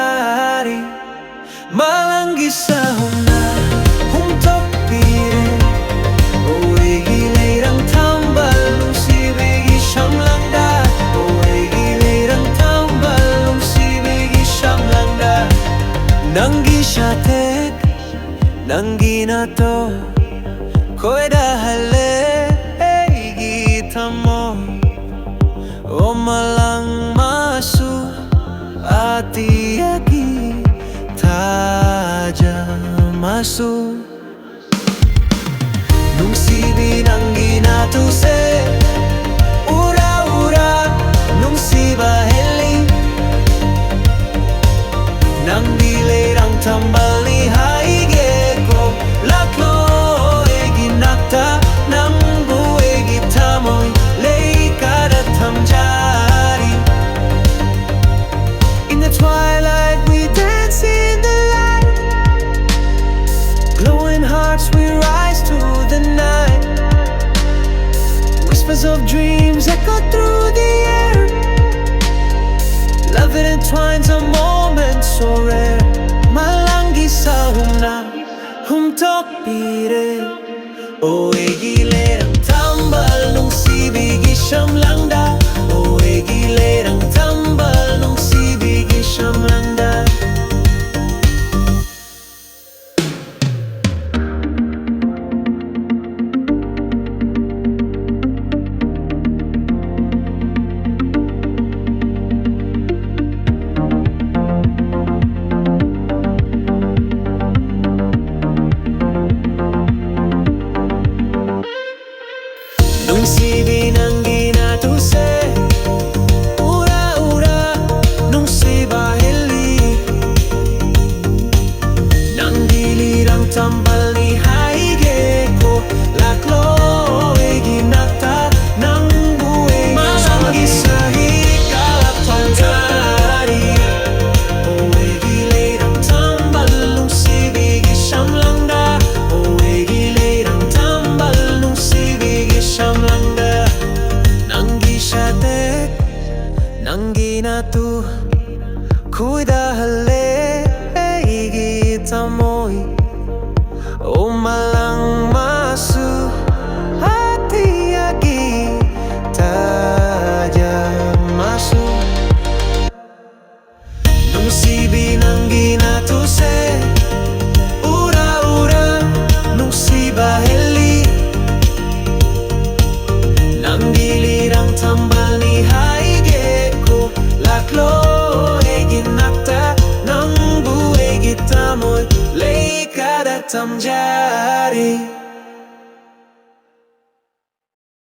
tamjari Malanggi sa humna humtok pire Oe gileirang tambal Nungsibi gisham langda Oe gileirang tambal Nungsibi gisham langda Nanggi shatek Nanggi nato Koe dahale gitamo O malang masu ati aki taja masu Nungsibi nanggi natause ura nungsiba heli Nanggi lerang tambal ni haige ko laklo egi nakta nangbu egi tamoy leikada tamjari In the twilight we dance in the light Glowing hearts we rise to the night Whispers of dreams echo through the air Love it entwines a moment so rare Malanggi sa humna humtok pire Oe gilerang tambal Nungsibi gisham langda Oe gilerang tambal Nungsibi gisham langda Nungsibi nanggi natause ura nungsiba heli Nanggi lirang tambal ni haige ko laklo egi nakta nangbu egi Malanggi sa hikala tamjari Oe gilerang tambal nungsibi gisham langda Oe gilerang tambal nungsibi gisham langda Nanggi shatek nanggi natu Kuida hale egi tamoy O malang masu hati aki taja masu Nungsibi nanggi natuse ura nungsiba heli Nanggi lirang tambal ni haige ko laklo egi nakta nangbu egi tamoy leikada tamjari